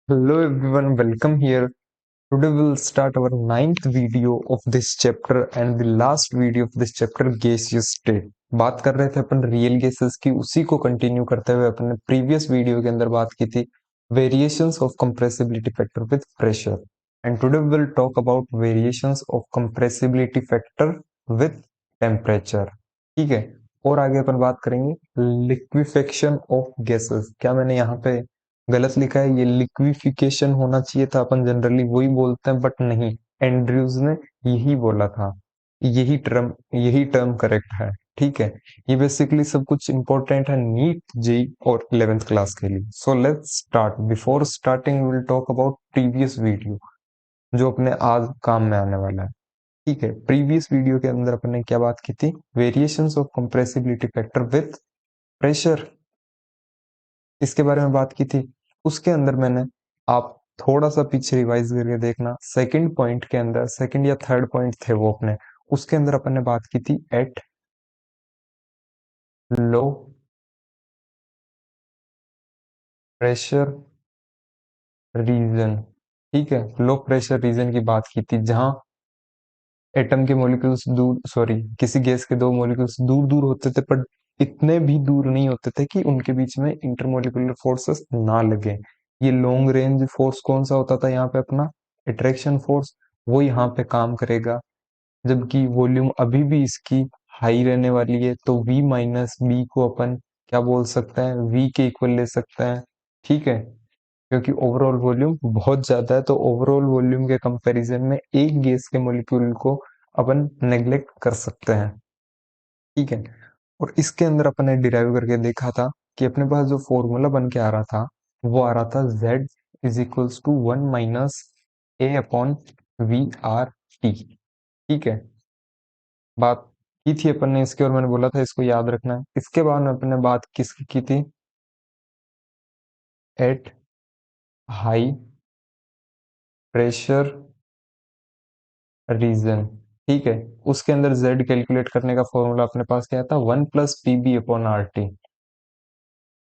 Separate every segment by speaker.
Speaker 1: Hello everyone, welcome here. Today we'll start our ninth video of this chapter and the last video of this chapter gaseous state. बात कर रहे थे अपन real gases की, उसी को continue करते हुए अपन ने प्रीवियस वीडियो के अंदर बात की थी variations of compressibility factor with pressure and today we will talk about variations of compressibility factor with temperature. ठीक है, और आगे अपन बात करेंगे लिक्विफेक्शन ऑफ गैसेस। क्या मैंने यहाँ पे गलत लिखा है? ये लिक्विफिकेशन होना चाहिए था, अपन जनरली वही बोलते हैं बट नहीं, एंड्रयूज ने यही बोला था। यही टर्म करेक्ट है। ठीक है, ये बेसिकली सब कुछ इंपॉर्टेंट है नीट जेई और 11th क्लास के लिए। So let's start. Before starting will talk about previous video जो अपने आज काम में आने वाला है। ठीक है, प्रीवियस वीडियो के अंदर अपन ने क्या बात की थी? Variations of compressibility factor with pressure, इसके बारे में बात की थी। उसके अंदर मैंने, आप थोड़ा सा पीछे रिवाइज करके देखना, सेकंड पॉइंट के अंदर, सेकंड या थर्ड पॉइंट थे वो अपने, उसके अंदर अपन ने बात की थी एट लो प्रेशर रीजन। ठीक है, लो प्रेशर रीजन की बात की थी जहां एटम के मॉलिक्यूल्स दूर, सॉरी, किसी गैस के दो मॉलिक्यूल्स दूर दूर होते थे पर इतने भी दूर नहीं होते थे कि उनके बीच में इंटरमोलिकुलर फोर्सेस ना लगे। ये लॉन्ग रेंज फोर्स कौन सा होता था यहाँ पे? अपना अट्रैक्शन फोर्स, वो यहाँ पे काम करेगा। जबकि वॉल्यूम अभी भी इसकी हाई रहने वाली है, तो V माइनस बी को अपन क्या बोल सकते हैं? V के इक्वल ले सकते हैं। ठीक है, क्योंकि ओवरऑल वॉल्यूम बहुत ज्यादा है, तो ओवरऑल वॉल्यूम के कंपैरिजन में एक गैस के मॉलिक्यूल को अपन नेग्लेक्ट कर सकते हैं। ठीक है, और इसके अंदर अपन ने डिराइव करके देखा था कि अपने पास जो फॉर्मूला बन के आ रहा था वो आ रहा था Z is equals to 1 - A upon VRT। ठीक है, बात की थी अपन ने इसकी, और मैंने बोला था इसको याद रखना है। इसके बाद में अपन ने बात किसकी की थी? At high pressure region. ठीक है, उसके अंदर Z कैलकुलेट करने का फॉर्मूला अपने पास क्या था? 1 + PB/RT।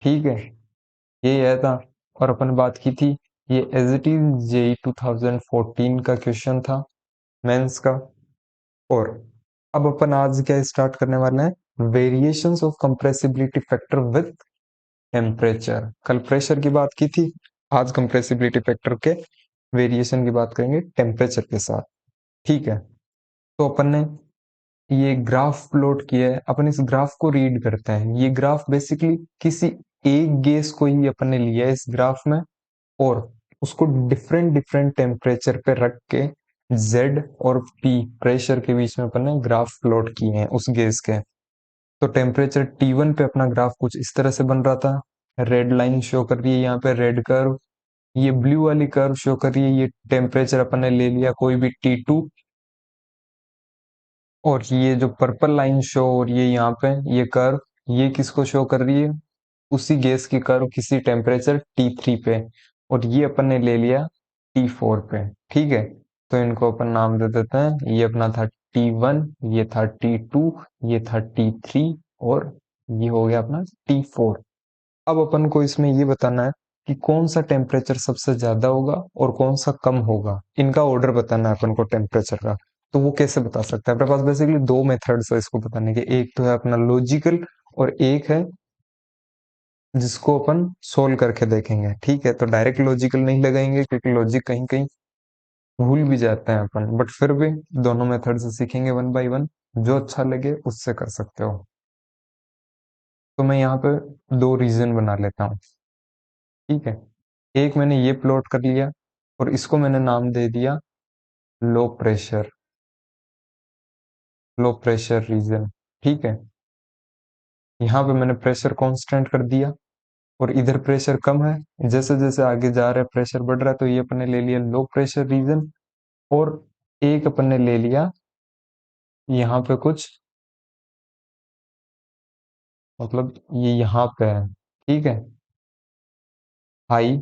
Speaker 1: ठीक है, ये आया था। और अपन ने बात की थी, ये एज इट इज जेई 2014 का क्वेश्चन था, मेंस का। और अब अपन आज क्या स्टार्ट करने वाले हैं? Variations of compressibility factor with temperature. कल प्रेशर की बात की थी, आज कंप्रेसिबिलिटी फैक्टर के वेरिएशन की बात करेंगे टेम्परेचर के साथ। ठीक है, तो अपन ने ये ग्राफ प्लॉट किया है, अपन इस ग्राफ को रीड करते हैं। ये ग्राफ बेसिकली किसी एक गैस को ही अपन ने लिया है इस ग्राफ में, और उसको डिफरेंट डिफरेंट टेम्परेचर पे रख के Z और P प्रेशर के बीच में अपन ने ग्राफ प्लॉट किए हैं उस गैस के। तो टेम्परेचर T1 पे अपना ग्राफ कुछ इस तरह से बन रहा था। रेड लाइन शो कर रही है यहाँ पे, रेड कर्व। ये ब्लू वाली कर्व शो कर रही है, ये टेम्परेचर अपन ने ले लिया कोई भी T2। और ये जो पर्पल लाइन शो हो रही है यहाँ पे, ये कर्व, ये किसको शो कर रही है? उसी गैस की कर्व किसी टेम्परेचर T3 पे। और ये अपन ने ले लिया T4 पे। ठीक है, तो इनको अपन नाम दे देते हैं, ये अपना था T1, ये था T2, ये था T3, और ये हो गया अपना T4। अब अपन को इसमें ये बताना है कि कौन सा टेम्परेचर सबसे ज्यादा होगा और कौन सा कम होगा। इनका ऑर्डर बताना है अपन को टेम्परेचर का। तो वो कैसे बता सकते हैं? अपने पास बेसिकली दो मेथड्स है इसको बताने के। एक तो है अपना लॉजिकल, और एक है जिसको अपन सोल्व करके देखेंगे। ठीक है, तो डायरेक्ट लॉजिकल नहीं लगाएंगे क्योंकि लॉजिक कहीं कहीं भूल भी जाते हैं अपन, बट फिर भी दोनों मेथड से सीखेंगे वन बाय वन, जो अच्छा लगे उससे कर सकते हो। तो मैं यहाँ पे दो रीजन बना लेता हूँ। ठीक है, एक मैंने ये प्लॉट कर लिया और इसको मैंने नाम दे दिया लो प्रेशर, लो प्रेशर रीजन। ठीक है, यहाँ पे मैंने प्रेशर कांस्टेंट कर दिया और इधर प्रेशर कम है। जैसे जैसे आगे जा रहा है प्रेशर बढ़ रहा है, तो ये अपन ने ले लिया लो प्रेशर रीजन। और एक अपन ने ले लिया यहाँ पे कुछ, मतलब ये यहाँ पे है। ठीक है, हाई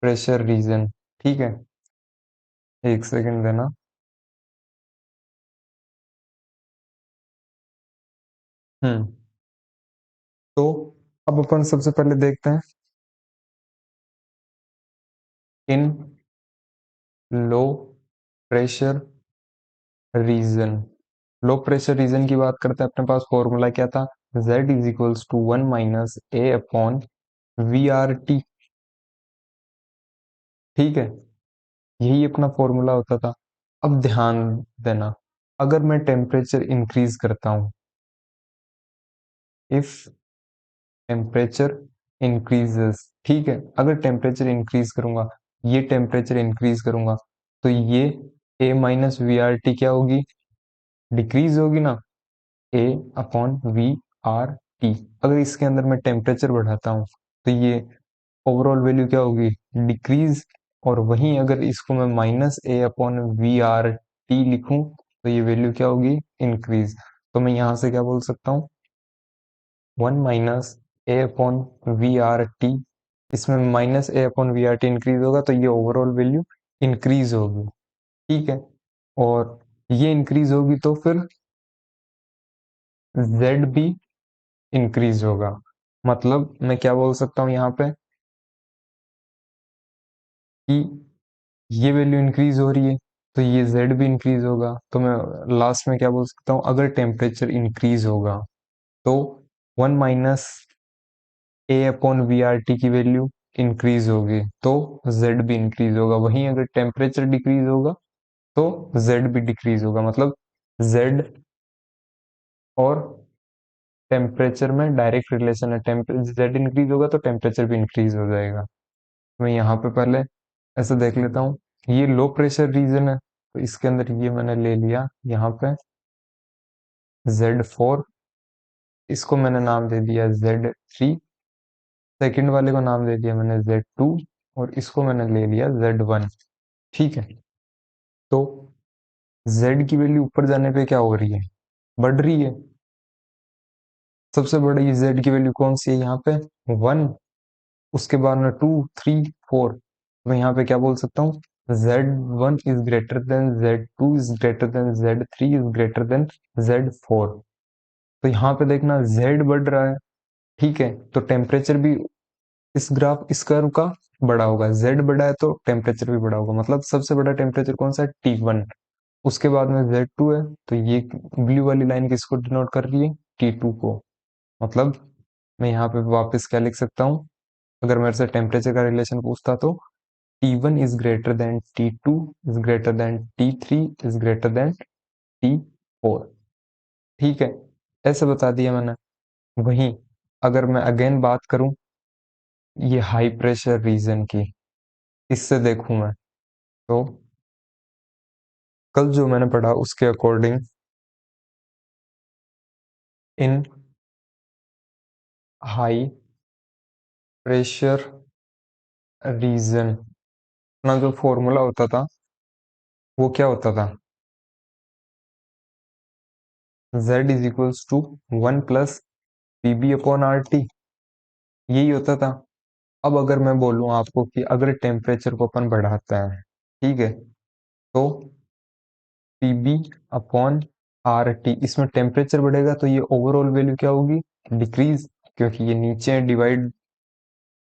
Speaker 1: प्रेशर रीजन। ठीक है, एक सेकंड देना। हम्म, तो अब अपन सबसे पहले देखते हैं इन low pressure region. Low pressure region की बात करते हैं, अपने पास फॉर्मूला क्या था, Z is equals to 1 minus A upon V R T. ठीक है, यही अपना फॉर्मूला होता था। अब ध्यान देना, अगर मैं टेम्परेचर इंक्रीज करता हूं, इफ टेम्परेचर इंक्रीजेस, ठीक है, अगर टेम्परेचर इंक्रीज करूंगा, ये टेम्परेचर इंक्रीज करूंगा, तो ये ए माइनस वी आर टी क्या होगी, डिक्रीज होगी ना, ए अपॉन वी आर टी। अगर इसके अंदर मैं टेम्परेचर बढ़ाता हूँ तो ये ओवरऑल वैल्यू क्या होगी, डिक्रीज। और वहीं अगर इसको मैं माइनस ए अपॉन वी आर टी लिखूं तो ये वैल्यू क्या होगी, इंक्रीज। तो मैं यहां से क्या बोल सकता हूँ, 1 माइनस ए अपॉन वी आर टी, इसमें माइनस ए upon V R T increase होगा तो ये ओवरऑल वैल्यू इंक्रीज होगी। ठीक है, और ये इंक्रीज होगी तो फिर जेड भी इंक्रीज होगा। मतलब मैं क्या बोल सकता हूँ यहाँ पे कि ये वैल्यू इंक्रीज हो रही है तो ये जेड भी इंक्रीज होगा। तो मैं लास्ट में क्या बोल सकता हूँ, अगर टेम्परेचर इंक्रीज होगा तो 1 माइनस ए अपॉन वी आर टी की वैल्यू इंक्रीज होगी तो जेड भी इंक्रीज होगा। वहीं अगर टेम्परेचर डिक्रीज होगा तो जेड भी डिक्रीज होगा। मतलब जेड और टेम्परेचर में डायरेक्ट रिलेशन है, टेम्परेचर जेड इंक्रीज होगा तो टेम्परेचर भी इंक्रीज हो जाएगा। मैं यहाँ पे पहले ऐसे देख लेता हूँ, ये लो प्रेशर रीजन है तो इसके अंदर ये मैंने ले लिया यहाँ पे Z4, इसको मैंने नाम दे दिया Z3, सेकंड वाले को नाम दे दिया मैंने Z2 और इसको मैंने ले लिया Z1। ठीक है, तो Z की वैल्यू ऊपर जाने पे क्या हो रही है, बढ़ रही है। सबसे बड़ी Z की वैल्यू कौन सी है यहाँ पे, 1, उसके बाद में 2 3 4। मैं यहाँ पे क्या बोल सकता हूँ, Z1 is greater than Z2 is greater than Z3 is greater than Z4। तो यहाँ पे देखना Z बढ़ रहा है, ठीक है, तो टेम्परेचर भी इस ग्राफ इस कर्व का बड़ा होगा। Z बड़ा है तो टेम्परेचर भी बड़ा होगा। मतलब सबसे बड़ा टेम्परेचर कौन सा है, T1, उसके बाद में Z2 है, तो ये ब्लू वाली लाइन किसको डिनोट कर रही है, T2 को। मतलब मैं यहाँ पे वापस क्या लिख सकता हूँ, अगर मेरे से टेम्परेचर का रिलेशन पूछता तो T1 is greater than T2 is greater than T3 is greater than T4। ठीक है, ऐसे बता दिया मैंने। वहीं अगर मैं अगेन बात करूं ये हाई प्रेशर रीजन की, इससे देखूं मैं तो कल जो मैंने पढ़ा उसके अकॉर्डिंग इन हाई प्रेशर रीजन अपना जो फॉर्मूला होता था वो क्या होता था, Z is equals to 1 plus P B upon R T, यही होता था। अब अगर मैं बोलूं आपको कि अगर टेम्परेचर को अपन बढ़ाता है, ठीक है, तो P B upon R T, इसमें टेम्परेचर बढ़ेगा तो ये ओवरऑल वैल्यू क्या होगी, डिक्रीज, क्योंकि ये नीचे डिवाइड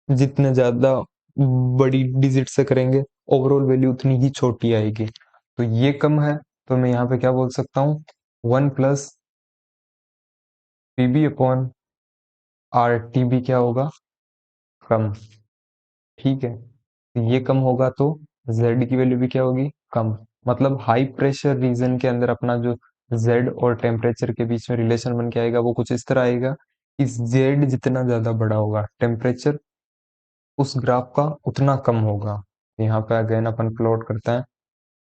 Speaker 1: जितने ज्यादा बड़ी डिजिट से करेंगे ओवरऑल वैल्यू उतनी ही छोटी आएगी। तो ये कम है तो मैं यहाँ पे क्या बोल सकता हूँ, 1 plus P B upon R T भी क्या होगा, कम। ठीक है, तो ये कम होगा तो Z की वैल्यू भी क्या होगी, कम। मतलब हाई प्रेशर रीजन के अंदर अपना जो Z और टेम्परेचर के बीच में रिलेशन बन के आएगा वो कुछ इस तरह आएगा कि Z जितना ज्यादा बड़ा होगा टेम्परेचर उस ग्राफ का उतना कम होगा। यहाँ पे अगेन अपन प्लॉट करते हैं,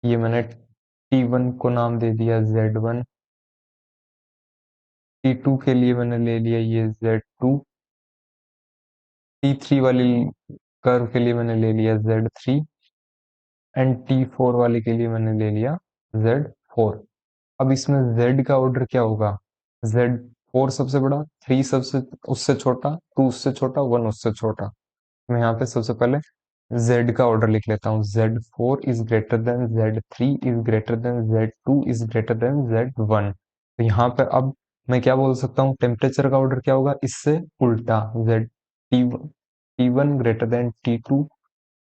Speaker 1: ये मैंने T1 को नाम दे दिया Z1, T2 के लिए मैंने ले लिया ये Z2, T3 वाली कर्व के लिए मैंने ले लिया Z3 एंड T4 वाले के लिए मैंने ले लिया Z4। अब इसमें Z का ऑर्डर क्या होगा, Z4 सबसे बड़ा, 3 सबसे उससे छोटा, 2 उससे छोटा, 1 उससे छोटा। मैं यहाँ पे सबसे पहले Z का ऑर्डर लिख लेता हूँ, Z4 is greater than Z3 is greater than Z2 is greater than Z1। तो यहाँ पे अब मैं क्या बोल सकता हूँ, टेम्परेचर का ऑर्डर क्या होगा, इससे उल्टा, Z T1 greater than T2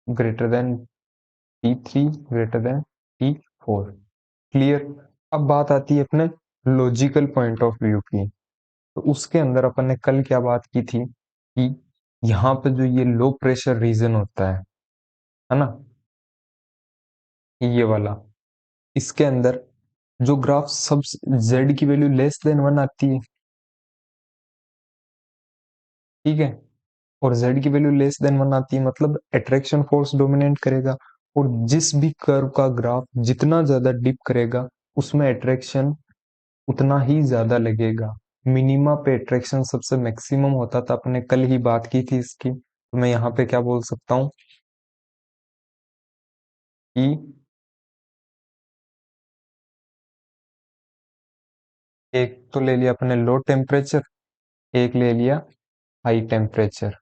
Speaker 1: greater than T3 greater than T4। Clear. अब बात आती है अपने लॉजिकल पॉइंट ऑफ व्यू की। तो उसके अंदर अपन ने कल क्या बात की थी कि यहाँ पे जो ये लो प्रेशर रीजन होता है ना, ये वाला, इसके अंदर जो ग्राफ सब z की वैल्यू लेस देन 1 आती है, ठीक है, और z की वैल्यू लेस देन 1 आती है मतलब अट्रैक्शन फोर्स डोमिनेट करेगा। और जिस भी कर्व का ग्राफ जितना ज्यादा डिप करेगा उसमें अट्रैक्शन उतना ही ज्यादा लगेगा। मिनिमा पे अट्रैक्शन सबसे मैक्सिमम होता था, अपने कल ही बात की थी इसकी। तो मैं यहाँ पे क्या बोल सकता हूँ कि एक तो ले लिया अपने लो टेम्परेचर, एक ले लिया हाई टेम्परेचर,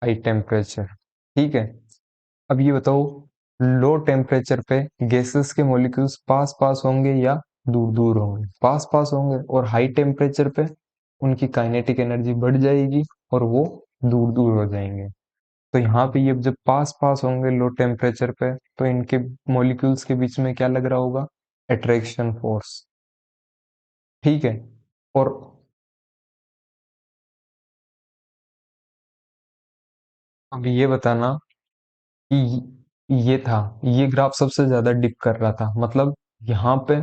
Speaker 1: हाई टेम्परेचर, ठीक है। अब ये बताओ, लो टेम्परेचर पे गैसेस के मॉलिक्यूल्स पास पास होंगे या दूर दूर होंगे? पास पास होंगे। और हाई टेम्परेचर पे उनकी काइनेटिक एनर्जी बढ़ जाएगी और वो दूर दूर हो जाएंगे। तो यहाँ पे ये जब पास पास होंगे लो टेम्परेचर पे, तो इनके मॉलिक्यूल्स के बीच में क्या लग रहा होगा? अट्रैक्शन फोर्स, ठीक है। और अब ये बताना कि ये था, ये ग्राफ सबसे ज्यादा डिप कर रहा था, मतलब यहाँ पे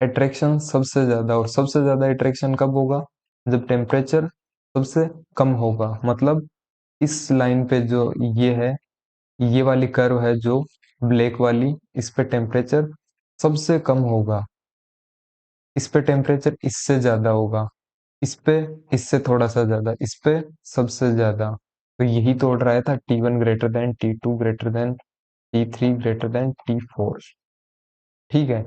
Speaker 1: अट्रैक्शन सबसे ज्यादा, और सबसे ज्यादा अट्रैक्शन कब होगा? जब टेम्परेचर सबसे कम होगा। मतलब इस लाइन पे जो ये है, ये वाली कर्व है जो ब्लैक वाली, इस पे टेम्परेचर सबसे कम होगा, इस पे टेम्परेचर इससे ज्यादा होगा, इस पे इससे थोड़ा सा ज्यादा, इस पे सबसे ज्यादा। तो यही तोड़ रहा था T1 greater than T2 greater than T3 greater than T4, ठीक है।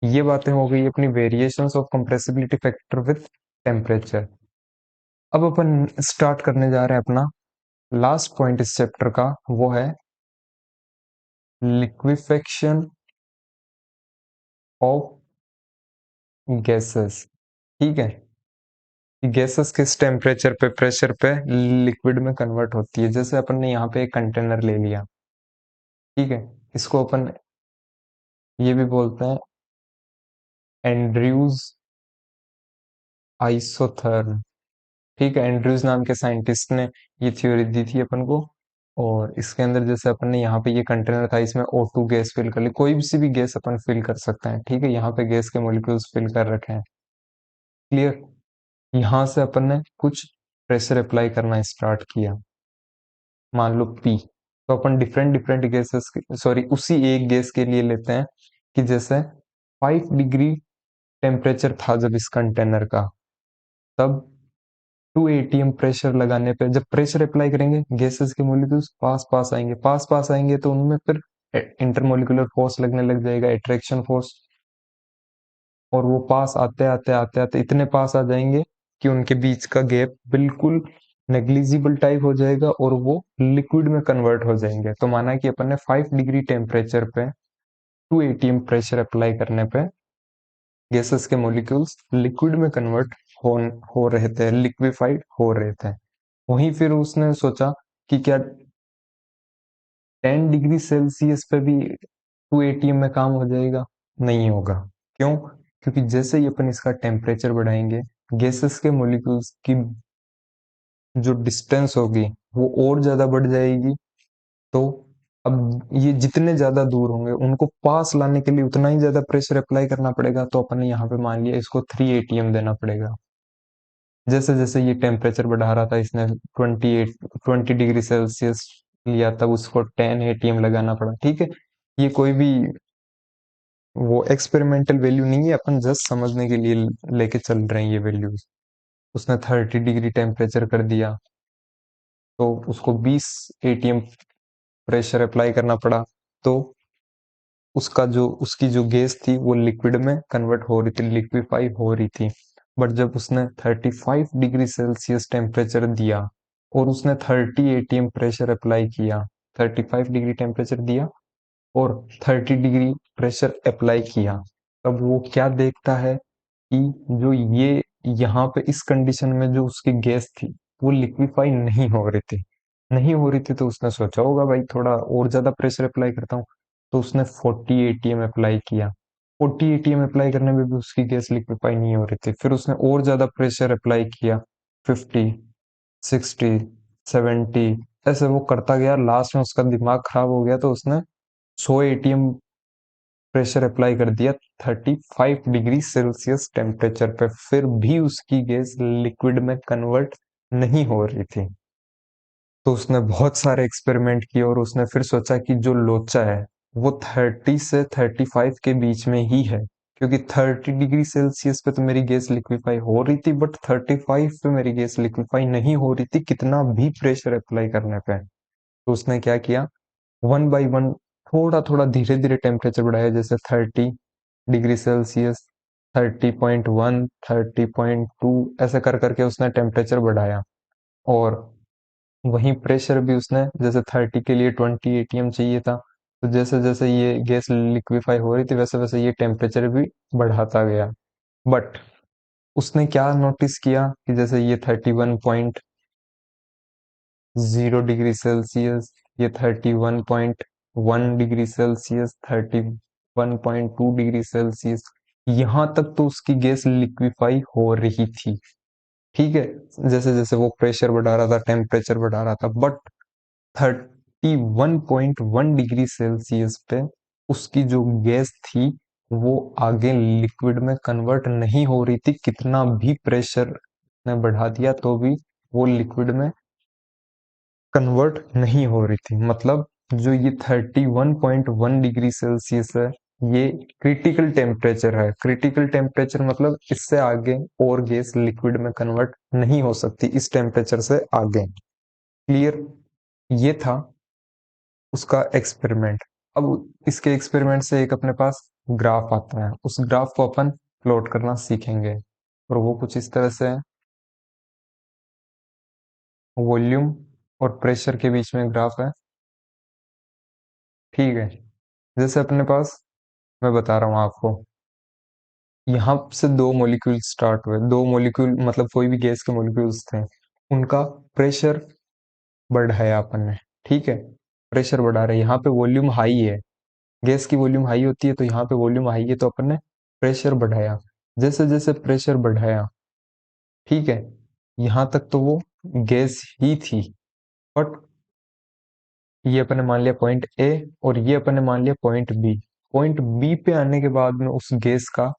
Speaker 1: ये बातें हो गई अपनी variations of compressibility factor with temperature. अब अपन स्टार्ट करने जा रहे हैं अपना लास्ट पॉइंट इस चैप्टर का, वो है लिक्विफेक्शन ऑफ गैसेस, ठीक है। गैसेस किस टेम्परेचर पे, प्रेशर पे लिक्विड में कन्वर्ट होती है? जैसे अपन ने यहाँ पे एक कंटेनर ले लिया, ठीक है, इसको अपन ये भी बोलते हैं एंड्रयूज आइसोथर्म, ठीक है। एंड्रयूज नाम के साइंटिस्ट ने ये थ्योरी दी थी अपन को। और इसके अंदर जैसे अपन ने यहाँ पे ये कंटेनर था, इसमें O2 गैस फिल कर ली, कोई सी भी गैस अपन फिल कर सकते हैं, ठीक है। यहाँ पे गैस के मॉलिक्यूल्स फिल कर रखे हैं, क्लियर। यहाँ से अपन ने कुछ प्रेशर अप्लाई करना स्टार्ट किया, मान लो P। तो अपन डिफरेंट डिफरेंट गैसेस, सॉरी उसी एक गैस के लिए लेते हैं कि जैसे 5 डिग्री टेम्परेचर था जब इस कंटेनर का, तब 2 atm प्रेशर लगाने पे जब प्रेशर अप्लाई करेंगे गैसेस के मॉलिक्यूल्स पास पास आएंगे, पास पास आएंगे तो उनमें फिर इंटरमोलिकुलर फोर्स लगने लग जाएगा, अट्रैक्शन फोर्स। और वो पास आते आते आते आते इतने पास आ जाएंगे कि उनके बीच का गैप बिल्कुल नेग्लिजिबल टाइप हो जाएगा और वो लिक्विड में कन्वर्ट हो जाएंगे। तो माना कि अपन ने 5 डिग्री टेम्परेचर पे 2 atm प्रेशर अप्लाई करने पे गैसेस के मॉलिक्यूल्स लिक्विड में कन्वर्ट हो रहे थे, लिक्विफाइड हो रहे थे। वहीं फिर उसने सोचा कि क्या 10 डिग्री सेल्सियस पे भी 2 atm में काम हो जाएगा? नहीं होगा। क्यों? क्योंकि जैसे ही अपन इसका टेम्परेचर बढ़ाएंगे गैसेस के मॉलिक्यूल्स की जो डिस्टेंस होगी वो और ज्यादा बढ़ जाएगी। तो अब ये जितने ज्यादा दूर होंगे उनको पास लाने के लिए उतना ही ज्यादा प्रेशर अप्लाई करना पड़ेगा। तो अपन ने यहाँ पे मान लिया इसको 3 atm देना पड़ेगा। जैसे जैसे ये टेम्परेचर बढ़ा रहा था, इसने 20 डिग्री सेल्सियस लिया, तब उसको 10 atm लगाना पड़ा, ठीक है। ये कोई भी वो एक्सपेरिमेंटल वैल्यू नहीं है, अपन जस्ट समझने के लिए लेके चल रहे हैं ये वैल्यूज। उसने 30 डिग्री टेम्परेचर कर दिया तो उसको 20 atm प्रेशर अप्लाई करना पड़ा। तो उसका जो उसकी जो गैस थी वो लिक्विड में कन्वर्ट हो रही थी, लिक्विफाई हो रही थी। बट जब उसने 35 डिग्री सेल्सियस टेम्परेचर दिया और उसने 30 atm प्रेशर अप्लाई किया, 35 डिग्री टेम्परेचर दिया और 30 डिग्री प्रेशर अप्लाई किया, तब वो क्या देखता है कि जो ये यहाँ पे इस कंडीशन में जो उसकी गैस थी वो लिक्विफाई नहीं हो रही थी। नहीं हो रही थी तो उसने सोचा होगा भाई थोड़ा और ज्यादा प्रेशर अप्लाई करता हूँ, तो उसने 40 एटीएम अप्लाई किया। 40 एटीएम अप्लाई करने में भी उसकी गैस लिक्विफाई नहीं हो रही थी। फिर उसने और ज्यादा प्रेशर अप्लाई किया, 50, 60, 70, ऐसे वो करता गया। लास्ट में उसका दिमाग खराब हो गया तो उसने 100 एटीएम प्रेशर अप्लाई कर दिया 35 डिग्री सेल्सियस टेम्परेचर पे। फिर भी उसकी गैस लिक्विड में कन्वर्ट नहीं हो रही थी। तो उसने बहुत सारे एक्सपेरिमेंट किए और उसने फिर सोचा कि जो लोचा है वो 30 से 35 के बीच में ही है, क्योंकि 30 डिग्री सेल्सियस पे तो मेरी गैस लिक्विफाई हो रही थी, बट 35 पे मेरी गैस लिक्विफाई नहीं हो रही थी कितना भी प्रेशर अप्लाई करने पे। तो उसने क्या किया, वन बाई वन थोड़ा थोड़ा धीरे धीरे टेम्परेचर बढ़ाया, जैसे 30 डिग्री सेल्सियस, 30.1, 30.2, ऐसे कर करके उसने टेम्परेचर बढ़ाया। और वहीं प्रेशर भी उसने, जैसे 30 के लिए 20 एटीएम चाहिए था, तो जैसे जैसे ये गैस लिक्विफाई हो रही थी वैसे वैसे ये टेम्परेचर भी बढ़ाता गया। बट उसने क्या नोटिस किया कि जैसे ये 31.0 डिग्री सेल्सियस, ये 31.1 डिग्री सेल्सियस, 31.2 डिग्री सेल्सियस, यहाँ तक तो उसकी गैस लिक्विफाई हो रही थी। ठीक है, जैसे जैसे वो प्रेशर बढ़ा रहा था टेम्परेचर बढ़ा रहा था, बट 31.1 डिग्री सेल्सियस पे उसकी जो गैस थी वो आगे लिक्विड में कन्वर्ट नहीं हो रही थी। कितना भी प्रेशर ने बढ़ा दिया तो भी वो लिक्विड में कन्वर्ट नहीं हो रही थी। मतलब जो ये 31.1 डिग्री सेल्सियस है, ये क्रिटिकल टेम्परेचर है। क्रिटिकल टेम्परेचर मतलब इससे आगे और गैस लिक्विड में कन्वर्ट नहीं हो सकती, इस टेम्परेचर से आगे। क्लियर? ये था उसका एक्सपेरिमेंट। अब इसके एक्सपेरिमेंट से एक अपने पास ग्राफ आता है, उस ग्राफ को अपन प्लॉट करना सीखेंगे। और वो कुछ इस तरह से है, वॉल्यूम और प्रेशर के बीच में ग्राफ है। ठीक है, जैसे अपने पास, मैं बता रहा हूँ आपको, यहाँ से दो मॉलिक्यूल स्टार्ट हुए। दो मॉलिक्यूल मतलब कोई भी गैस के मॉलिक्यूल्स थे, उनका प्रेशर बढ़ाया अपन ने। ठीक है, प्रेशर बढ़ा रहे, यहाँ पे वॉल्यूम हाई है, गैस की वॉल्यूम हाई होती है, तो यहाँ पे वॉल्यूम हाई है तो अपन ने प्रेशर बढ़ाया। जैसे जैसे प्रेशर बढ़ाया, ठीक है, यहाँ तक तो वो गैस ही थी। बट ये अपन ने मान लिया पॉइंट ए और ये अपन ने मान लिया पॉइंट बी। पॉइंट बी पे आने के बाद में उस गैस का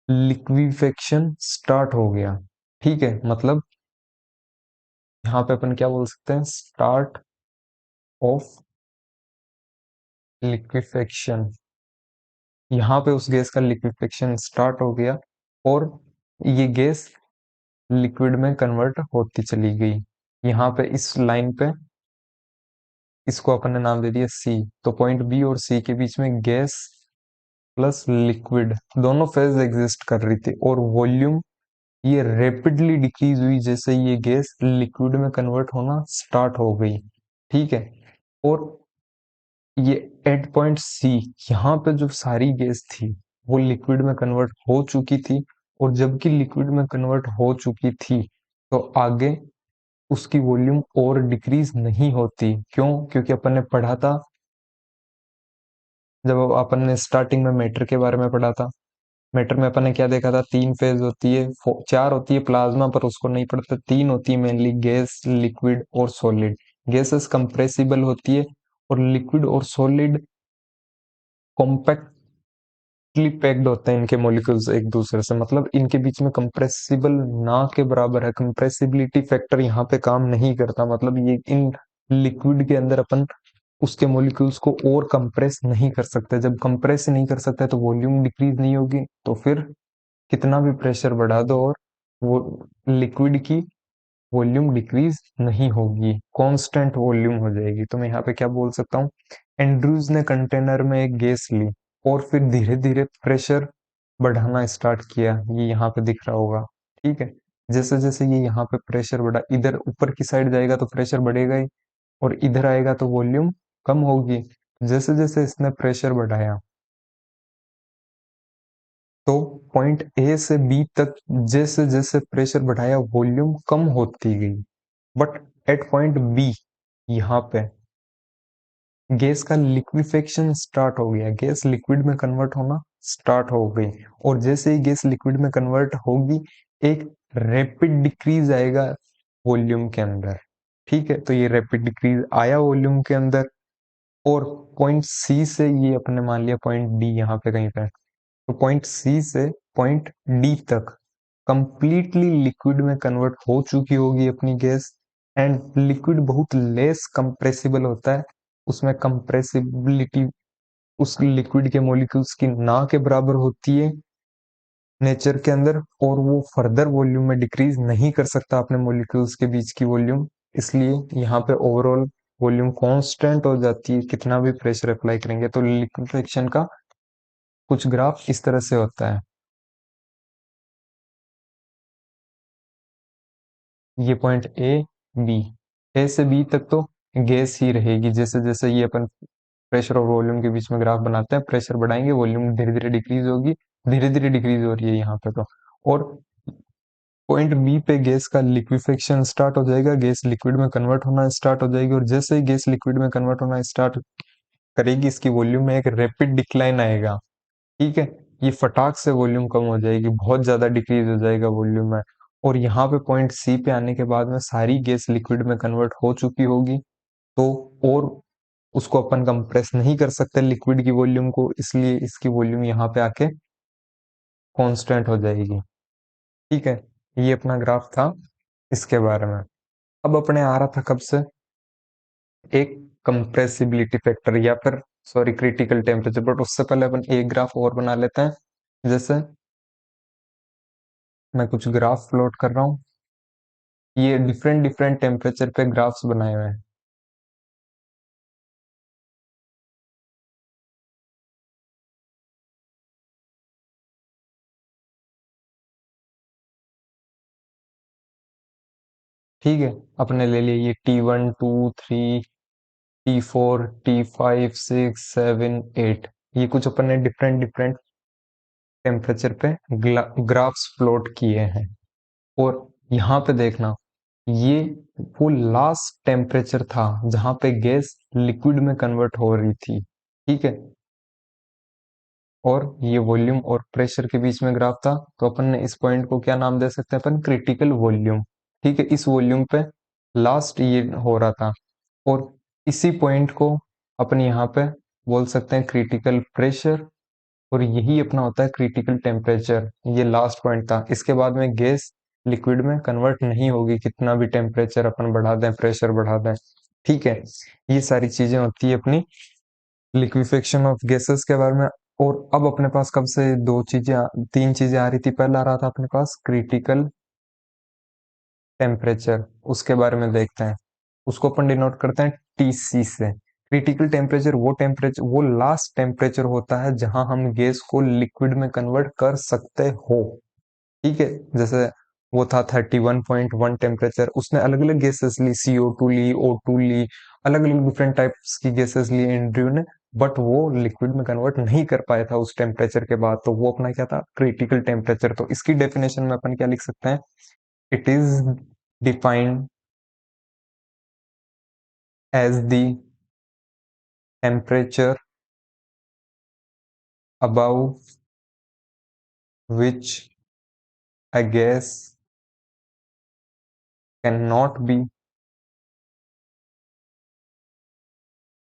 Speaker 1: लिक्विफेक्शन स्टार्ट हो गया। ठीक है, मतलब यहाँ पे अपन क्या बोल सकते हैं, स्टार्ट ऑफ लिक्विफेक्शन। यहाँ पे उस गैस का लिक्विफेक्शन स्टार्ट हो गया और ये गैस लिक्विड में कन्वर्ट होती चली गई। यहाँ पे इस लाइन पे इसको अपन ने नाम दे दिया सी। तो पॉइंट बी और सी के बीच में गैस प्लस लिक्विड दोनों फेज एग्जिस्ट कर रही थी, और वॉल्यूम ये रैपिडली डिक्रीज हुई जैसे ये गैस लिक्विड में कन्वर्ट होना स्टार्ट हो गई। ठीक है, और ये एट पॉइंट सी, यहाँ पे जो सारी गैस थी वो लिक्विड में कन्वर्ट हो चुकी थी। और जबकि लिक्विड में कन्वर्ट हो चुकी थी तो आगे उसकी वॉल्यूम और डिक्रीज नहीं होती। क्यों? क्योंकि अपन ने पढ़ा था, जब अपन ने स्टार्टिंग में मैटर के बारे में पढ़ा था, मैटर में अपन ने क्या देखा था, तीन फेज होती है, चार होती है प्लाज्मा, पर उसको नहीं पढ़ते। तीन होती है मेनली, गैस, लिक्विड और सॉलिड। गैसेस कंप्रेसिबल होती है और लिक्विड और सॉलिड कॉम्पैक्टली पैक्ड होते हैं इनके मॉलिक्यूल्स एक दूसरे से, मतलब इनके बीच में कंप्रेसिबल ना के बराबर है। कंप्रेसिबिलिटी फैक्टर यहाँ पे काम नहीं करता, मतलब ये इन लिक्विड के अंदर अपन उसके मॉलिक्यूल्स को और कंप्रेस नहीं कर सकते। जब कंप्रेस नहीं कर सकते तो वॉल्यूम डिक्रीज नहीं होगी, तो फिर कितना भी प्रेशर बढ़ा दो और वो लिक्विड की वॉल्यूम डिक्रीज नहीं होगी, कांस्टेंट वॉल्यूम हो जाएगी। तो मैं यहाँ पे क्या बोल सकता हूँ, एंड्रूज ने कंटेनर में एक गैस ली और फिर धीरे धीरे प्रेशर बढ़ाना स्टार्ट किया। ये यहाँ पे दिख रहा होगा। ठीक है, जैसे जैसे ये यहाँ पे प्रेशर बढ़ा, इधर ऊपर की साइड जाएगा तो प्रेशर बढ़ेगा ही, और इधर आएगा तो वॉल्यूम कम होगी। जैसे जैसे इसने प्रेशर बढ़ाया तो पॉइंट ए से बी तक जैसे जैसे प्रेशर बढ़ाया वॉल्यूम कम होती गई। बट एट पॉइंट बी यहाँ पे गैस का लिक्विफेक्शन स्टार्ट हो गया, गैस लिक्विड में कन्वर्ट होना स्टार्ट हो गई। और जैसे ही गैस लिक्विड में कन्वर्ट होगी, एक रैपिड डिक्रीज आएगा वॉल्यूम के अंदर। ठीक है, तो ये रैपिड डिक्रीज आया वॉल्यूम के अंदर, और पॉइंट सी से ये अपने मान लिया पॉइंट डी यहाँ पे कहीं पे, तो पॉइंट सी से पॉइंट डी तक कंप्लीटली लिक्विड में कन्वर्ट हो चुकी होगी अपनी गैस। एंड लिक्विड बहुत लेस कंप्रेसिबल होता है, उसमें कंप्रेसिबिलिटी उस लिक्विड के मॉलिक्यूल्स की ना के बराबर होती है नेचर के अंदर, और वो फर्दर वॉल्यूम में डिक्रीज नहीं कर सकता अपने मॉलिक्यूल्स के बीच की वॉल्यूम। इसलिए यहाँ पे ओवरऑल वॉल्यूम कांस्टेंट हो जाती है कितना भी प्रेशर अप्लाई करेंगे। तो लिक्विफेक्शन का कुछ ग्राफ इस तरह से होता है। ये पॉइंट ए बी, ए से बी तक तो गैस ही रहेगी। जैसे जैसे ये अपन प्रेशर और वॉल्यूम के बीच में ग्राफ बनाते हैं, प्रेशर बढ़ाएंगे वॉल्यूम धीरे धीरे डिक्रीज होगी, धीरे धीरे डिक्रीज हो रही है यहाँ पे तो। और पॉइंट बी पे गैस का लिक्विफेक्शन स्टार्ट हो जाएगा, गैस लिक्विड में कन्वर्ट होना स्टार्ट हो जाएगी, और जैसे ही गैस लिक्विड में कन्वर्ट होना स्टार्ट करेगी, इसकी वॉल्यूम में एक रैपिड डिक्लाइन आएगा। ठीक है, ये फटाक से वॉल्यूम कम हो जाएगी, बहुत ज्यादा डिक्रीज हो जाएगा वॉल्यूम में। और यहाँ पे पॉइंट सी पे आने के बाद में सारी गैस लिक्विड में कन्वर्ट हो चुकी होगी, तो और उसको अपन कंप्रेस नहीं कर सकते लिक्विड की वॉल्यूम को, इसलिए इसकी वॉल्यूम यहाँ पे आके कांस्टेंट हो जाएगी। ठीक है, ये अपना ग्राफ था इसके बारे में। अब अपने आ रहा था कब से, एक कंप्रेसिबिलिटी फैक्टर या फिर सॉरी क्रिटिकल टेम्परेचर। बट उससे पहले अपन एक ग्राफ और बना लेते हैं। जैसे मैं कुछ ग्राफ प्लॉट कर रहा हूँ, ये डिफरेंट डिफरेंट टेम्परेचर पे ग्राफ्स बनाए हुए हैं। ठीक है, अपने ले लिए ये T1 2 3 T4 T5 6 7 8, ये कुछ अपन ने डिफरेंट डिफरेंट टेम्परेचर पे ग्राफ्स प्लॉट किए हैं। और यहाँ पे देखना, ये वो लास्ट टेम्परेचर था जहां पे गैस लिक्विड में कन्वर्ट हो रही थी। ठीक है, और ये वॉल्यूम और प्रेशर के बीच में ग्राफ था, तो अपन ने इस पॉइंट को क्या नाम दे सकते हैं, अपन क्रिटिकल वॉल्यूम। ठीक है, इस वॉल्यूम पे लास्ट ये हो रहा था, और इसी पॉइंट को अपन यहाँ पे बोल सकते हैं क्रिटिकल प्रेशर, और यही अपना होता है क्रिटिकल टेम्परेचर। ये लास्ट पॉइंट था, इसके बाद में गैस लिक्विड में कन्वर्ट नहीं होगी कितना भी टेम्परेचर अपन बढ़ा दें, प्रेशर बढ़ा दें। ठीक है, ये सारी चीजें होती है अपनी लिक्विफेक्शन ऑफ गैसेस के बारे में। और अब अपने पास कब से तीन चीजें आ रही थी। पहला आ रहा था अपने पास क्रिटिकल टेम्परेचर, उसके बारे में देखते हैं। उसको अपन डिनोट करते हैं टीसी से। क्रिटिकल टेम्परेचर वो लास्ट टेम्परेचर होता है जहां हम गैस को लिक्विड में कन्वर्ट कर सकते हो। ठीक है, जैसे वो था 31.1 टेम्परेचर, उसने अलग अलग गैसेस ली, CO2 ली, O2 ली, अलग अलग डिफरेंट टाइप्स की गैसेस ली एंड्रयू ने, बट वो लिक्विड में कन्वर्ट नहीं कर पाया था उस टेम्परेचर के बाद, तो वो अपना क्या था, क्रिटिकल टेम्परेचर। तो इसकी डेफिनेशन में अपन क्या लिख सकते हैं, it is defined as the temperature above which a gas cannot be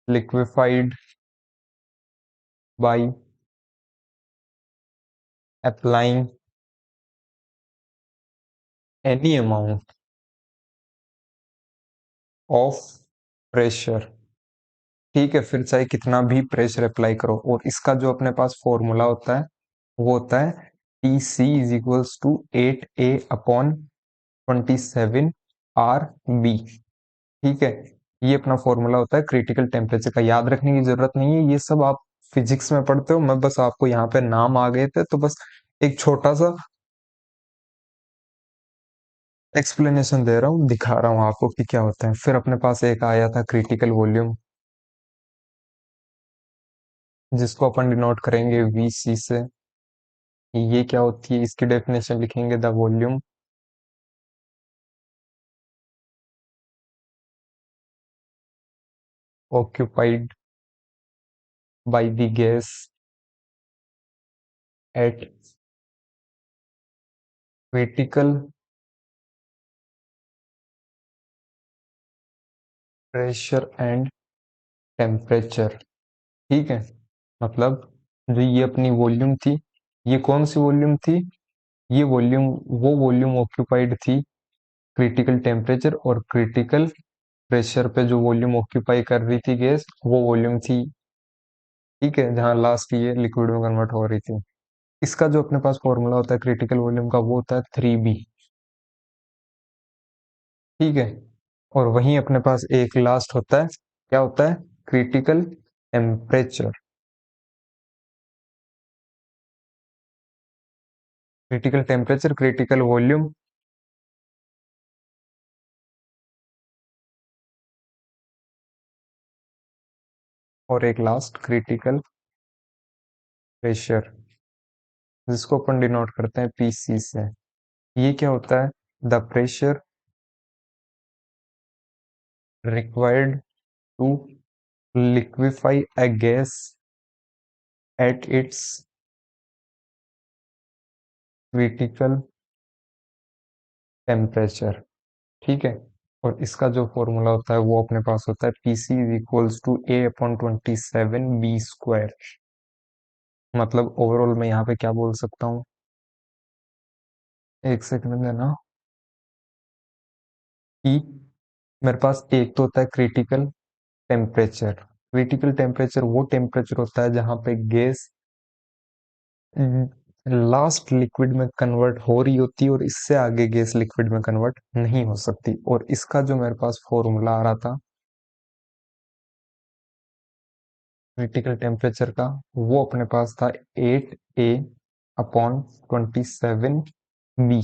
Speaker 1: liquefied by applying any amount of pressure। ठीक है, फिर चाहे कितना भी प्रेशर अप्लाई करो, और इसका जो अपने पास फॉर्मूला होता है वो होता है T C is equals to 8A/27 RB। ठीक है, ये अपना फॉर्मूला होता है क्रिटिकल टेम्परेचर का। याद रखने की जरूरत नहीं है, ये सब आप फिजिक्स में पढ़ते हो, मैं बस आपको यहाँ पे नाम आ गए थे तो बस एक छोटा सा एक्सप्लेनेशन दे रहा हूँ, दिखा रहा हूँ आपको कि क्या होता है। फिर अपने पास एक आया था क्रिटिकल वॉल्यूम, जिसको अपन डिनोट करेंगे VC से। ये क्या होती है, इसकी डेफिनेशन लिखेंगे, the volume occupied by the gas at critical pressure and temperature। ठीक है, मतलब जो ये अपनी वॉल्यूम थी, ये कौन सी वॉल्यूम थी, ये वॉल्यूम, वो वॉल्यूम ऑक्यूपाइड थी क्रिटिकल टेम्परेचर और क्रिटिकल प्रेशर पे जो वॉल्यूम ऑक्यूपाई कर रही थी गैस, वो वॉल्यूम थी, ठीक है, जहां लास्ट ये लिक्विड में कन्वर्ट हो रही थी। इसका जो अपने पास फॉर्मूला होता है क्रिटिकल वॉल्यूम का, वो होता है 3B। ठीक है, और वहीं अपने पास एक लास्ट होता है, क्या होता है, critical temperature. Critical temperature, critical volume, और एक लास्ट क्रिटिकल प्रेशर, जिसको अपन डिनोट करते हैं पीसी से। ये क्या होता है, the pressure required to liquefy a gas at its critical temperature. ठीक है, और इसका जो फॉर्मूला होता है वो अपने पास होता है PC is equals to A upon 27 B²। मतलब ओवरऑल मैं यहाँ पे क्या बोल सकता हूँ, एक सेकंड में ना, कि मेरे पास एक तो होता है क्रिटिकल टेम्परेचर। क्रिटिकल टेम्परेचर वो टेम्परेचर होता है जहां पे गैस लास्ट लिक्विड में कन्वर्ट हो रही होती है और इससे आगे गैस लिक्विड में कन्वर्ट नहीं हो सकती। और इसका जो मेरे पास फॉर्मूला आ रहा था क्रिटिकल टेम्परेचर का, वो अपने पास था 8A अपॉन 27B।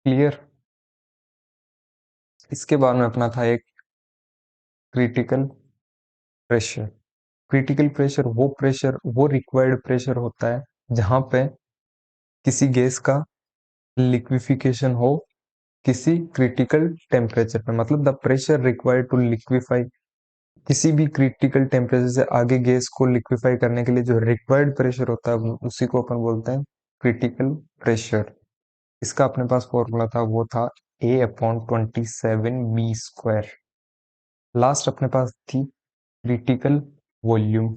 Speaker 1: क्लियर। इसके बाद में अपना था एक क्रिटिकल प्रेशर। क्रिटिकल प्रेशर वो रिक्वायर्ड प्रेशर होता है जहां पे किसी गैस का लिक्विफिकेशन हो किसी क्रिटिकल टेम्परेचर पे, मतलब the pressure required to liquefy, किसी भी क्रिटिकल टेम्परेचर से आगे गैस को लिक्विफाई करने के लिए जो रिक्वायर्ड प्रेशर होता है उसी को अपन बोलते हैं क्रिटिकल प्रेशर। इसका अपने पास फॉर्मूला था, वो था ए अपॉन 27B²। लास्ट अपने पास थी क्रिटिकल वॉल्यूम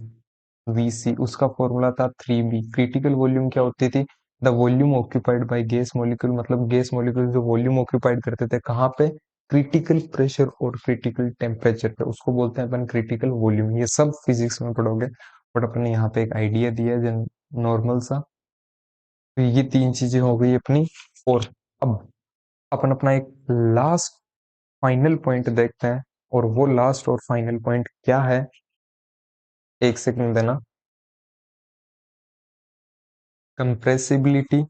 Speaker 1: VC, उसका फॉर्मूला था 3B। क्रिटिकल वॉल्यूम क्या होती थी, the volume occupied by gas molecule, मतलब गैस मॉलिक्यूल जो वॉल्यूम ऑक्यूपाइड करते थे कहाँ पे, क्रिटिकल प्रेशर और क्रिटिकल टेम्परेचर पे, उसको बोलते हैं अपन क्रिटिकल वॉल्यूम। ये सब फिजिक्स में पढ़ोगे, बट अपन ने यहाँ पे एक आइडिया दिया है नॉर्मल सा। तो ये तीन चीजें हो गई अपनी। और अब अपन अपना एक लास्ट फाइनल पॉइंट देखते हैं, और वो लास्ट और फाइनल पॉइंट क्या है, एक सेकंड देना। Compressibility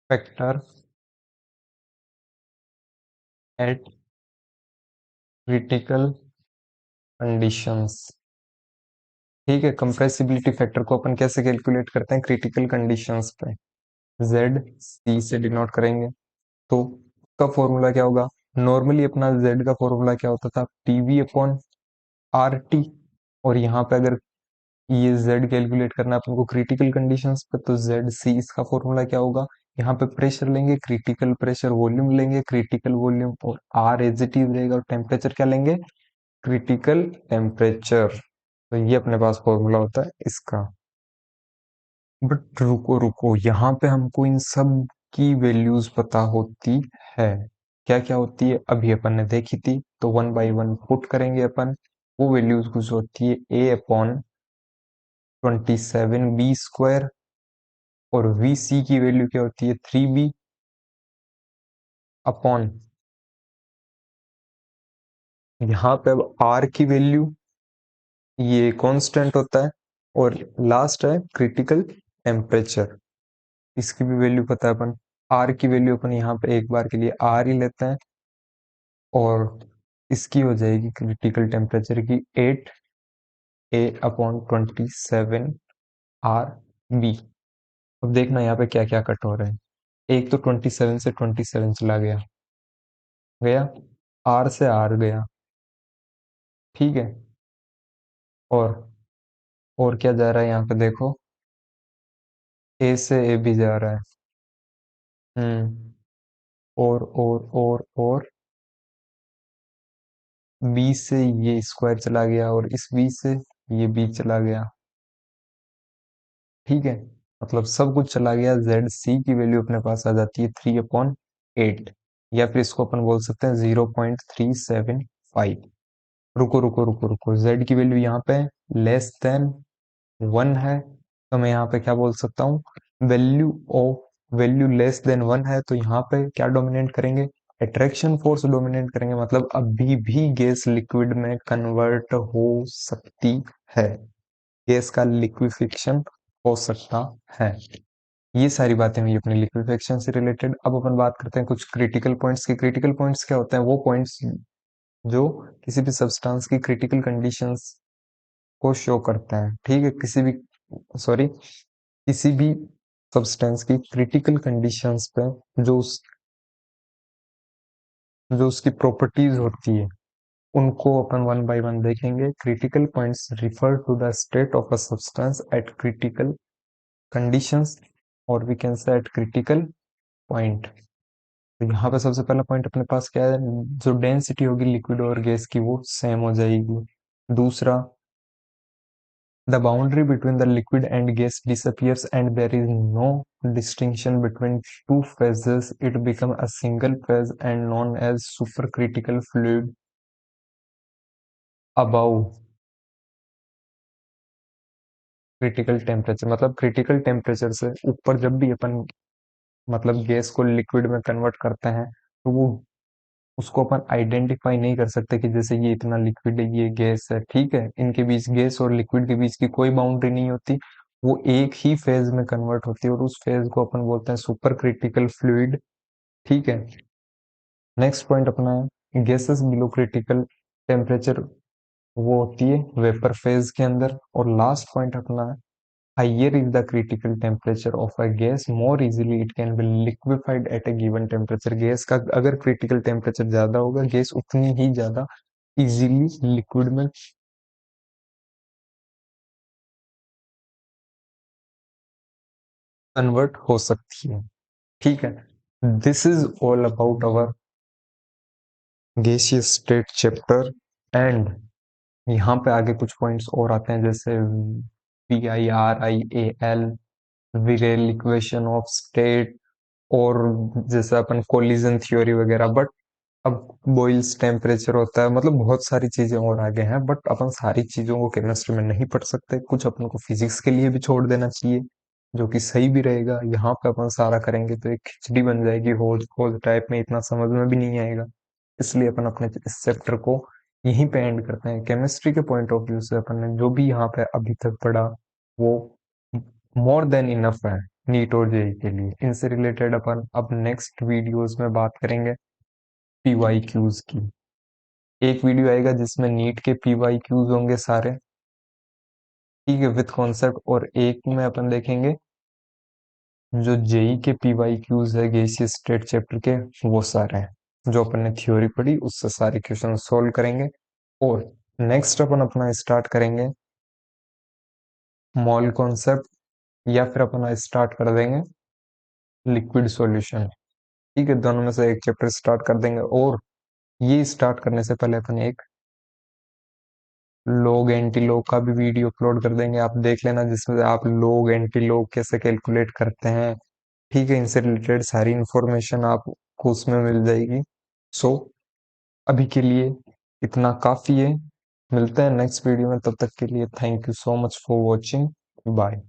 Speaker 1: factor eight critical conditions. ठीक है, कंप्रेसिबिलिटी फैक्टर को अपन कैसे कैलकुलेट करते हैं क्रिटिकल कंडीशंस पे, जेड सी से डिनोट करेंगे। तो उसका फॉर्मूला क्या होगा, नॉर्मली अपना जेड का फॉर्मूला क्या होता था, पीवी अपॉन आर टी। और यहाँ पे अगर ये z कैलकुलेट करना है अपन को क्रिटिकल कंडीशंस पे, तो जेड सी, इसका फॉर्मूला क्या होगा, यहाँ पे प्रेशर लेंगे क्रिटिकल प्रेशर, वॉल्यूम लेंगे क्रिटिकल वॉल्यूम, और आर एज इट इज रहेगा, और टेम्परेचर क्या लेंगे, क्रिटिकल टेम्परेचर। तो ये अपने पास फॉर्मूला होता है इसका। बट रुको रुको, यहाँ पे हमको इन सब की वैल्यूज पता होती है, क्या क्या होती है अभी अपन ने देखी थी, तो वन बाय वन पुट करेंगे अपन। वो वैल्यूज कुछ होती है ए अपॉन 27B², और वी सी की वैल्यू क्या होती है 3B अपॉन, यहाँ पे अब आर की वैल्यू ये कांस्टेंट होता है, और लास्ट है क्रिटिकल टेम्परेचर, इसकी भी वैल्यू पता है अपन। आर की वैल्यू अपन यहाँ पे एक बार के लिए आर ही लेते हैं, और इसकी हो जाएगी क्रिटिकल टेम्परेचर की 8A अपॉन 27 RB। अब देखना यहाँ पे क्या क्या कट हो रहे हैं, एक तो 27 से 27 चला गया, गया, आर से आर गया, ठीक है। और क्या जा रहा है यहाँ पे देखो, ए से ए भी जा रहा है। हम्म। और बी से ये स्क्वायर चला गया और इस बी से ये बी चला गया, ठीक है। मतलब सब कुछ चला गया, जेड सी की वैल्यू अपने पास आ जाती है 3/8, या फिर इसको अपन बोल सकते हैं 0.375। रुको रुको रुको रुको, जेड की वैल्यू यहाँ पे लेस देन 1 है, तो मैं यहाँ पे क्या बोल सकता हूँ, वैल्यू लेस देन 1 है, तो यहाँ पे क्या डोमिनेट करेंगे, अट्रैक्शन फोर्स डोमिनेट करेंगे, मतलब अभी भी गैस लिक्विड में कन्वर्ट हो सकती है, गैस का लिक्विफिकेशन हो सकता है। ये सारी बातें हुई अपनी लिक्विफिकेशन से रिलेटेड। अब अपन बात करते हैं कुछ क्रिटिकल पॉइंट्स की। क्रिटिकल पॉइंट्स क्या होते हैं, वो पॉइंट्स जो किसी भी सब्सटेंस की क्रिटिकल कंडीशंस को शो करते हैं, ठीक है। किसी भी सब्सटेंस की क्रिटिकल कंडीशंस पे जो उसकी प्रॉपर्टीज होती है, उनको अपन वन बाय वन देखेंगे। Critical points refer to the state of a substance at critical conditions, और we can say at critical point. तो यहाँ पे सबसे पहला पॉइंट अपने पास क्या है, जो डेंसिटी होगी लिक्विड और गैस की वो सेम हो जाएगी। दूसरा, the boundary between the liquid and gas disappears and there is no distinction between two phases. It becomes a single phase and known as supercritical fluid above critical temperature. मतलब critical temperature से ऊपर जब भी अपन मतलब gas को liquid में convert करते हैं, तो वो उसको अपन आइडेंटिफाई नहीं कर सकते कि जैसे ये इतना लिक्विड है, ये गैस है, ठीक है। इनके बीच, गैस और लिक्विड के बीच की कोई बाउंड्री नहीं होती, वो एक ही फेज में कन्वर्ट होती है और उस फेज को अपन बोलते हैं सुपर क्रिटिकल फ्लूइड, ठीक है। नेक्स्ट पॉइंट अपना है गैसेस बिलो क्रिटिकल टेम्परेचर, वो होती है वेपर फेज के अंदर। और लास्ट पॉइंट अपना है higher is the critical temperature of a gas more easily it can be liquefied at a given temperature. Gas का अगर क्रिटिकल टेम्परेचर ज्यादा होगा, गैस उतनी ही ज्यादा इजीली लिक्विड में कन्वर्ट हो सकती है, ठीक है। This is all about our gaseous state chapter. And यहाँ पे आगे कुछ पॉइंट्स और आते हैं, जैसे VIRIAL, Virel equation of state, और जैसे अपन कोलिजन थ्योरी वगैरह। बट अब बॉइल्स टेम्परेचर होता है, मतलब बहुत सारी चीजें और आगे हैं, बट अपन सारी चीजों को केमिस्ट्री में नहीं पढ़ सकते, कुछ अपन को फिजिक्स के लिए भी छोड़ देना चाहिए, जो कि सही भी रहेगा। यहाँ पे अपन सारा करेंगे तो एक खिचड़ी बन जाएगी, होल होल टाइप में, इतना समझ में भी नहीं आएगा। इसलिए अपन अपने इस चैप्टर को यहीं पे एंड करते हैं। केमिस्ट्री के पॉइंट ऑफ व्यू से अपन ने जो भी यहाँ पे अभी तक पढ़ा, वो मोर देन इनफ है नीट और जेई के लिए। इनसे रिलेटेड अपन अब नेक्स्ट वीडियोस में बात करेंगे PYQs की। एक वीडियो आएगा जिसमें नीट के PYQs होंगे सारे, ठीक है, विद कॉन्सेप्ट। और एक में अपन देखेंगे जो जेई के PYQs है गैसियस स्टेट चैप्टर के, वो सारे हैं जो अपन ने थ्योरी पढ़ी, उससे सारे क्वेश्चन सोल्व करेंगे। और नेक्स्ट अपन अपना स्टार्ट करेंगे मॉल कॉन्सेप्ट, या फिर अपना स्टार्ट कर देंगे लिक्विड सॉल्यूशन, ठीक है। दोनों में से एक चैप्टर स्टार्ट कर देंगे। और ये स्टार्ट करने से पहले अपन एक लोग एंटी लोग का भी वीडियो अपलोड कर देंगे, आप देख लेना, जिसमें आप लोग एंटी लोग कैसे कैलकुलेट करते हैं, ठीक है। इनसे रिलेटेड सारी इंफॉर्मेशन आपको उसमें मिल जाएगी। सो अभी के लिए इतना काफी है, मिलते हैं नेक्स्ट वीडियो में, तब तक के लिए thank you so much for watching, bye.